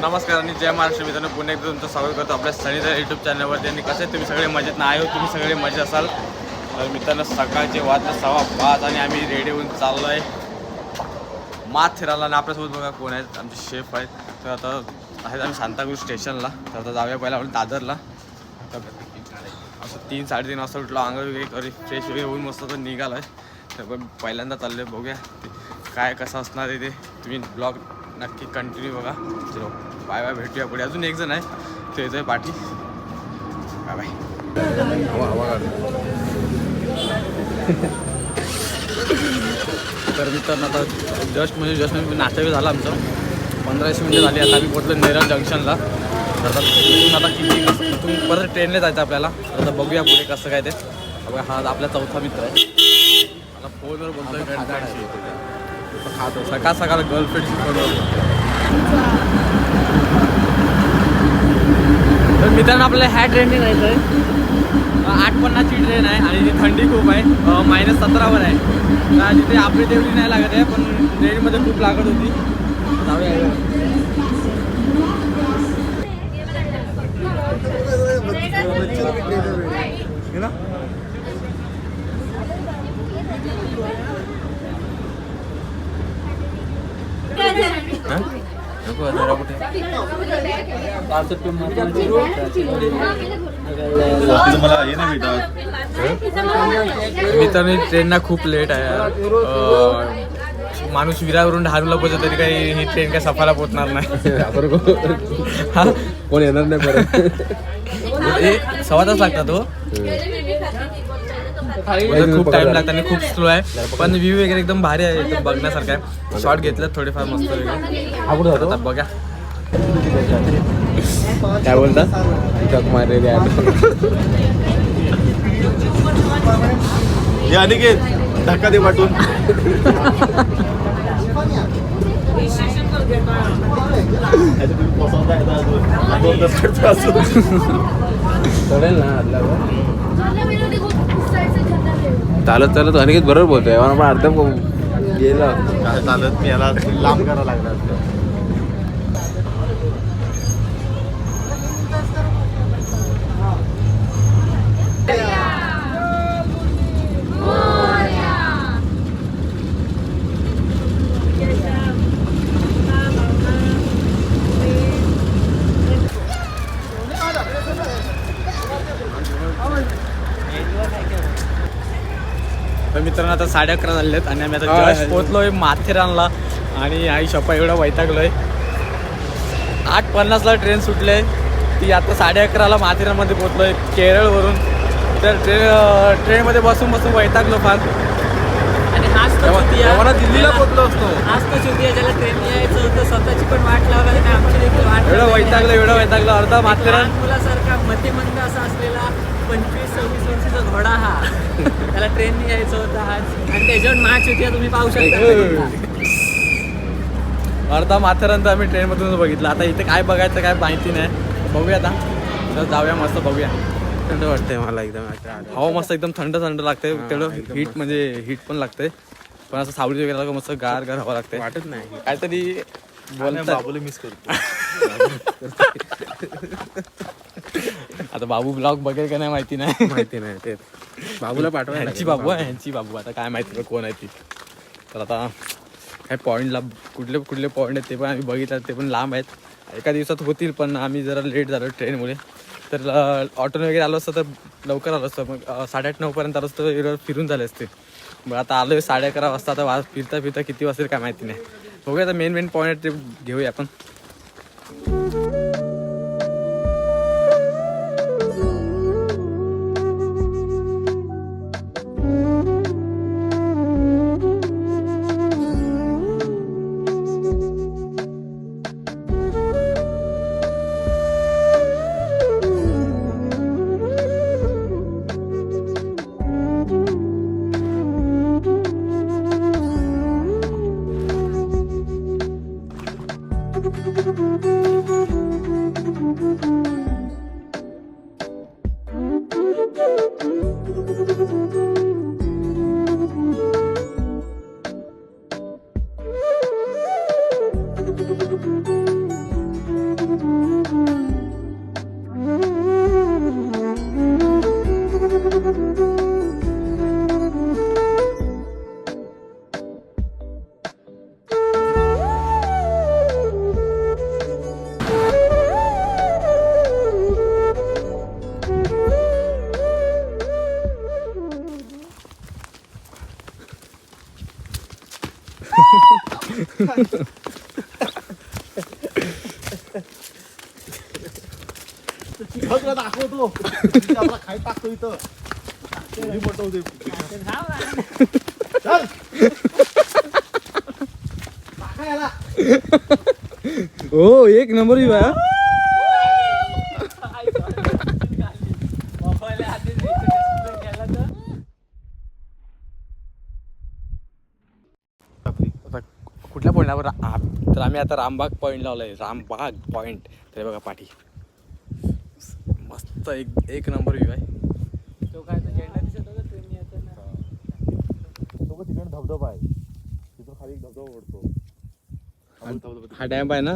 नमस्कार आणि जय महाराष्ट्र मित्रांनो, पुन्हा एकदा तुमचं स्वागत करतो आपल्या सनीचा यूट्यूब चॅनलवरती. आणि कसे तुम्ही सगळे मजेत नाही आहोत, तुम्ही सगळे मजेत असाल. तर मित्रांनो, सकाळचे वाजता 5:15 आणि आम्ही रेडी होऊन चाललो आहे माथेरानला. आणि आपल्यासोबत बघा कोण आहेत, आमचे शेफ आहेत. तर आता आहेत आम्ही सांताक्रूज स्टेशनला. तर आता जाऊया पहिला आपण दादरला. असं 3-3:30 वाजता उठलो, अंग वगैरे करी फ्रेश वगैरे होऊन मस्त तर निघालो आहे. तर पहिल्यांदा चाललो आहे, बघूया काय कसं असणार आहे ते. तुम्ही ब्लॉग नक्की कंटिन्यू बघा. चलो बाय बाय, भेटूया पुढे. अजून एक जण आहे, तो येतोय पाठी. Bye bye. तर मित्रांनो, आता जस्ट नाश्ता झाला आमचं. 15-20 मिनिटं झाली. आता आम्ही पोहोचलो नेरळ जंक्शनला. तर आता किती तिथून परत ट्रेनने जायचं आपल्याला. आता बघूया पुढे कसं काय ते. बघा, हा आपला चौथा मित्र आहे. आता फोनवर बोलतोय खातो सकाळ सकाळ गर्लफ्रेंडशी फोनवर. तर मित्रांनो, आपल्याला ह्या ट्रेनने जायचं आहे. 8:50ची ट्रेन आहे आणि ती थंडी खूप आहे. -17वर आहे. तर तिथे आपली तेवढी नाही लागत आहे, पण ट्रेनमध्ये खूप लागत होती. जाऊया. मित्रांनो, ट्रेन ना खूप लेट आहे. माणूस विरावरून धारूला पोहोचत तरी काही ही ट्रेन काय सफाला पोहोचणार नाही. कोण येणार नाही परत. 1.25 तास लागतात हो. खूप टाइम लागतो आणि खूप स्लो आहे. पण व्ह्यू वगैरे एकदम भारी आहे, एकदम बघण्यासारखं आहे. शॉर्ट घेतलं थोडेफार मस्त वगैरे. आता बघा काय बोलता, जग मारलेली आहे. अनिकेत धक्का दे पाठवून. चालत चालत अनिकेत बरोबर बोलतोय. पण अर्धा गेला काय चालत मी याला लांब करावं लागणार. तर मित्रांनो, आता 11:30 झाले आहेत आणि आम्ही आता जस्ट पोहोचलोय माथेरानला. आणि आई शप्पा एवढा वैतागलोय. 8:50ला ट्रेन सुटले, ती आता 11:30ला माथेरानमध्ये पोहोचलोय केरळवरून. तर ट्रेनमध्ये बसून वैतागलो फार. आणि तेव्हा दिल्लीला पोहोचलो असतो. आज तर शेवटी ज्याला ट्रेन यायचं होतं, स्वतःची पण वाट लावली आणि आमची देखील वाट. एवढं वैतागलं अर्धा माथेरान. मुलासारखा मतिमंद असा असलेला 25-26 वर्षाचा घोडा हा. त्याला ट्रेनने यायचं होतं आज, आणि त्याच्यावर मॅच होती तुम्ही पाहू शकता. अर्धा माथेरान तर आम्ही ट्रेनमधूनच बघितलं. आता इथे काय बघायचं काय माहिती नाही. बघूया आता. तर जाऊया, मस्त बघूया. थंड वाटतंय मला एकदम. हवा मस्त एकदम थंड लागते. तेवढं हीट म्हणजे हीट पण लागते. पण असं सावली वगैरे मस्त गार हवा लागते. वाटत नाही काहीतरी बोलतात. बाबूला मिस करतो. आता बाबू ब्लॉग बघेल का नाही माहिती नाही. माहिती नाही ते बाबूला पाठवा. ह्यांची बाबू आता काय माहिती कोण आहे ती. तर आता काय पॉईंटला कुठले पॉईंट आहेत ते पण आम्ही बघितलं. ते पण लांब आहेत. एका दिवसात होतील, पण आम्ही जरा लेट झालो ट्रेनमुळे. तर ऑटोने वगैरे आलो असतं तर लवकर आलो असतं. मग 8:30-9पर्यंत आलो असतं, फिरून झाले असते. मग आता आलो 11:30 वाजता. आता फिरता किती वाजतील काय माहिती नाही. बघूया आता मेन पॉईंट ते घेऊया आपण. बघ ना, दाखवतो आपला खाय टाकतो इथं मी पटवते. चल टाका याला. हो एक नंबर व्ह्यू आहे. आता कुठल्या पॉईंटला तर आम्ही आता रामबाग पॉईंट लावलाय. रामबाग पॉईंट तर बघा पाठी मस्त एक नंबर व्ह्यू आहे. तो काय तो झेंडा दिसत होता ट्रेन येताना. तो तिकडे धबधबा आहे, तिथून खाली एक धबधबा ओढतो. हा डॅम आहे ना.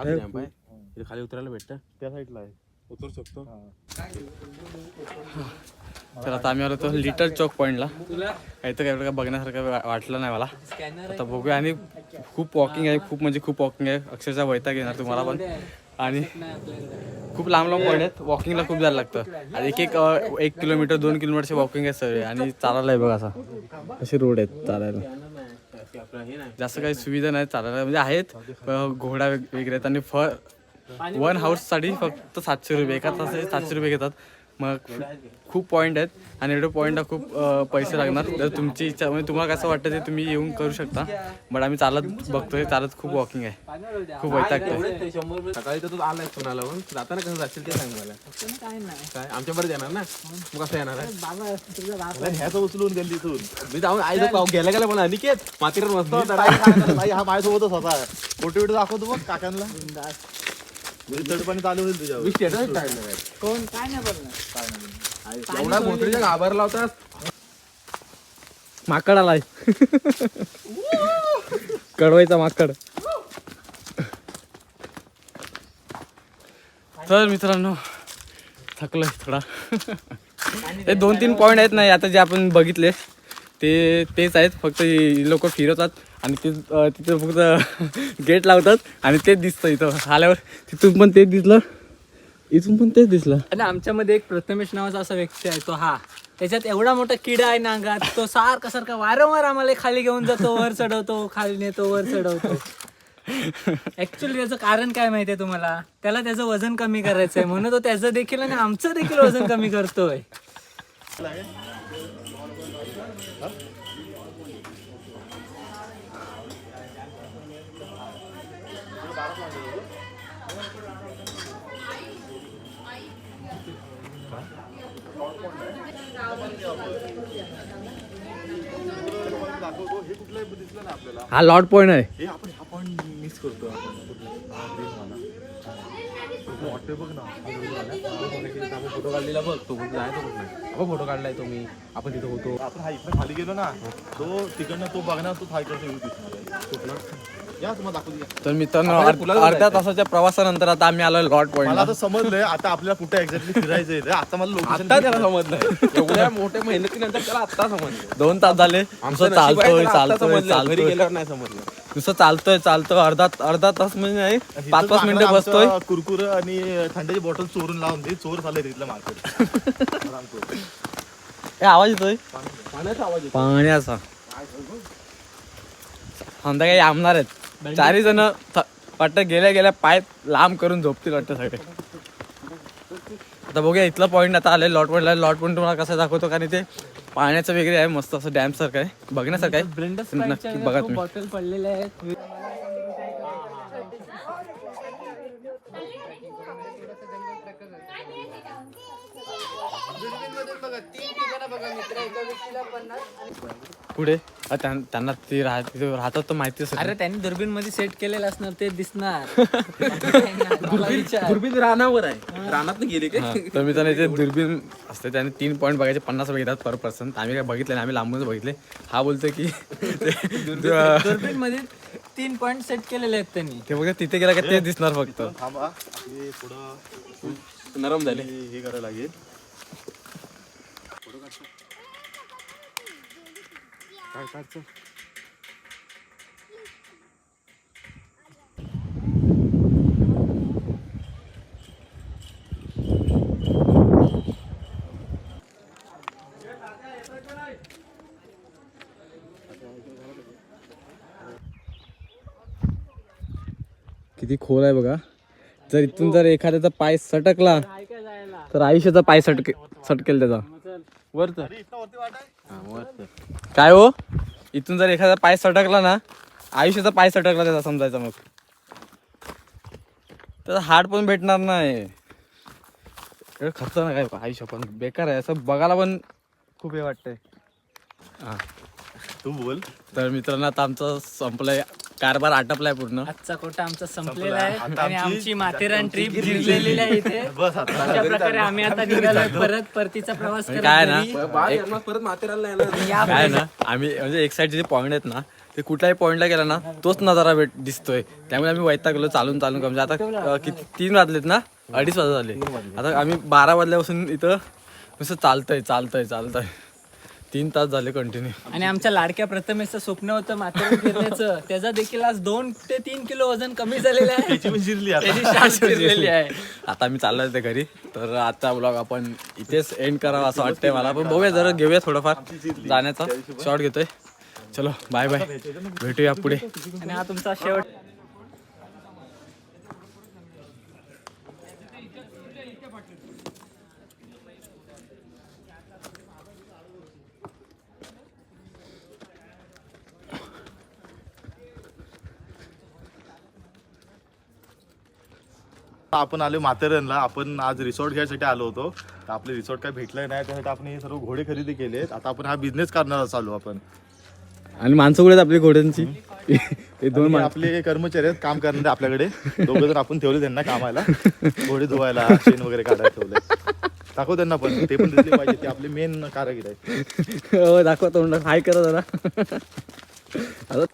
डॅम्प आहे इथे खाली उतरायला भेटतं. त्या साईडला आहे. उतरू शकतो. तर आता आम्ही आलो तो लिटल चौक पॉईंटला. तुला काही तर काय बघण्यासारखं वाटलं नाही मला. स्कॅनर आता बघूया. आणि खूप वॉकिंग आहे, खूप म्हणजे खूप वॉकिंग आहे. अक्षरशः वैताग येणार तुम्हाला पण. आणि नाही आपल्याकडे. खूप लांब लांब पॉईंट आहेत. वॉकिंगला खूप जायला लागतं. आणि एक किलोमीटर 2 किलोमीटरचे वॉकिंग आहे सगळे. आणि चालायला आहे बघा असा असे रोड आहेत चालायला. जास्त काही सुविधा नाही चालायला, म्हणजे आहेत घोडा वगैरे आहेत. आणि 1 हाऊससाठी फक्त 700 रुपये, एका तासाचे 700 रुपये घेतात. मग खूप पॉईंट आहेत आणि एवढे पॉईंटला खूप पैसे लागणार. जर तुमची इच्छा म्हणजे तुम्हाला कसं वाटतं ते तुम्ही येऊन करू शकता. बट आम्ही चालत बघतोय, चालत खूप वॉकिंग आहे, खूप वैतागतं. सकाळी तर तू आलाय पुण्याला पण जाताना कसं जाशील ते सांग मला. काय नाही काय आमच्याबरोबर येणार ना, मग कसं येणार आहे? बाबा तुझा बाप मला ह्याचं उचलून गेली इथून. मी जाऊन आई गेल्या गेल्या मला अनिकेत मातीवर मस्त होता. नाही, हा माझ्यासोबतच होता. फोटो बिटो दाखवतो बघ काकांना. चढपाणी चालू होईल तुझ्यावर. मी स्टेटस टाकणार आहे. कोण काय नाही बोलणार. एवढा भोसडीच्या घाबरला होता. माकड आलाय. कडवायचा माकड. तर मित्रांनो थकलोय थोडा. हे 2-3 पॉईंट आहेत नाही आता जे आपण बघितले तेच आहेत. फक्त लोक फिरवतात आणि तिथं फक्त गेट लावतात आणि तेच दिसतं. इथं आल्यावर तिथून पण तेच दिसलं, इथून पण तेच दिसलं. आणि आमच्यामध्ये एक प्रथमेश नावाचा असा व्यक्ती आहे. तो हा त्याच्यात एवढा मोठा किडा आहे नांगात. तो सारखा वारंवार आम्हाला खाली घेऊन जातो, वर चढवतो, खाली नेतो, वर चढवतो. ऍक्च्युअली त्याचं कारण काय माहितीये तुम्हाला? त्याला त्याचं वजन कमी करायचंय म्हणून तो त्याचं देखील आणि आमचं देखील वजन कमी करतोय. हे कुठलं दिसलं ना आपल्याला. हा लॉर्ड पॉईंट आहे. हे आपण हा पॉईंट मिस करतो. बघ ना, आपण फोटो काढलेला बघ. तो कुठला आहे, तो कुठला आहे. आपण फोटो काढलाय तो मी. आपण तिथं होतो. आपण हा इथं खाली गेलो ना, तो तिकडनं तो बघणार, तो थायकडचा व्ह्यू दिसणार आहे. कुठला? या तुम्हाला दाखवू द्या. तर मित्रांनो अर्ध्या तासाच्या प्रवासानंतर आता आम्ही आलो लॉर्ड मला पॉईंट. आता समजलंय आता आपल्याला कुठे एक्झॅक्टली फिरायचं आहे. आता मला लोकेशन आता त्याला समजलंय. एवढ्या मोठ्या मेहनतीनंतर त्याला आता समजलं. 2 तास झाले. आमचं नुसतं नशीब आहे, त्याला आता चालतोय समजलं. घरी गेल्यावर नाही समजलं. नुसतं चालतोय अर्धा तास म्हणजे नाही 5-5 मिनिटं बसतोय. कुरकुर आणि थंडाची बॉटल चोरून लावून दे. चोर झाले तिथलं मार्केट. हे आवाज येतोय पाण्याचा आवाज येतो. पाण्याचा. संध्याकाळी आमणार आहेत 4 जण. वाटतं गेल्या पाय लांब करून झोपतील वाटतं सगळे. आता बघूया इथला पॉईंट आता आले लॉट पॉईंटला. लॉट पॉईंट तुम्हाला कसं दाखवतो कारण ते पाण्याचं वगैरे आहे, मस्त असं डॅम सारखं आहे, बघण्यासारखं आहे. नक्की बघा तुम्ही. बॉटल पडलेले आहेत. पुढे त्यांना ते राहतात तर माहिती असेल. अरे त्यांनी दुर्बीन मध्ये सेट केलेलं असणार ते दिसणार. दुर्बीण रानावर आहे. रानात गेली काय? तर मी त्याने ते दुर्बीण असते त्याने 3 पॉईंट बघायचे 50 रुपये घेतात पर पर्सन. आम्ही काय बघितलं नाही, आम्ही लांबूनच बघितले. हा बोलतोय की दुर्बीन मध्ये 3 पॉइंट सेट केलेले आहेत त्यांनी. ते बघा तिथे गेला का ते दिसणार फक्त. थांबा, हे थोडं नरम झाले. हे करायला लागेल. काय काढचं? किती खोल आहे बघा. जर इथून जर एखाद्याचा पाय सटकला काय काय जायला तर आयुष्याचा पाय सटकेल त्याचा. वर तर काय हो, इथून जर एखादा पाय सटकला ना, आयुष्याचा पाय सटकला त्याचा समजायचा. मग त्याचा हाड पण भेटणार नाही. खतरनाक आहे आयुष्य, पण बेकार आहे. असं बघायला पण खूप हे वाटतंय. हा तू बोल. तर मित्रांनो, आता आमचं संपलंय, कारभार आटपलाय पूर्ण. आजचा कोटा आमचा संपलेला आहे आता आणि आमची आमची माथेरान ट्रिप जिंकलेली आहे इथे. बस आता अशा प्रकारे आम्ही आता निघालोय परतीचा प्रवास करत काय ना घरी. परत माथेरानला येणार. आणि या काय ना, आम्ही म्हणजे एक साईड जे पॉईंट आहेत ना, ते कुठल्याही पॉईंटला गेला ना तोच नजारा दिसतोय. त्यामुळे आम्ही वैतागलो चालून म्हणजे आता किती 3 वाजलेत ना, 2:30 वाजत झाले. आता आम्ही 12 वाजल्यापासून इथं नुसतं चालतंय 3 तास झाले कंटिन्यू. आणि आमच्या लाडक्या प्रथमेशचं स्वप्न होतं माथेरान फिरण्याचं. त्याचा देखील आज 2 ते 3 किलो वजन कमी झालेलं आहे. त्याची पण शिरली आता. त्याची शाळा फिरलेली आहे. आता आम्ही चाललोय ते घरी. तर आजचा ब्लॉग आपण इथेच एंड करावा असं वाटतंय मला. पण बघूया, जरा घेऊया थोडंफार जाण्याचा शॉर्ट घेतोय. चलो बाय बाय, भेटूया पुढे. आणि हा तुमचा शेवट. आपण आलो माथेरानला. आपण आज रिसॉर्ट घ्यायसाठी आलो होतो. तर आपले रिसॉर्ट काय भेटलं नाही, त्यासाठी आपण हे सर्व घोडे खरेदी केलेत. आता आपण हा बिझनेस करणार चालू आपण. आणि माणसं कुठे आहेत आपली घोड्यांची? ते 2 आणि आपले कर्मचारी आहेत काम करणारे आपल्याकडे. 2 जण आपण ठेवले त्यांना कामाला, घोडे धुवायला, शेण वगैरे काढायला ठेवले. दाखव त्यांना पण, ते पण दिसले पाहिजे. ते आपले मेन कारागीर आहेत. दाखवा तोंड, हाय करा जरा. आता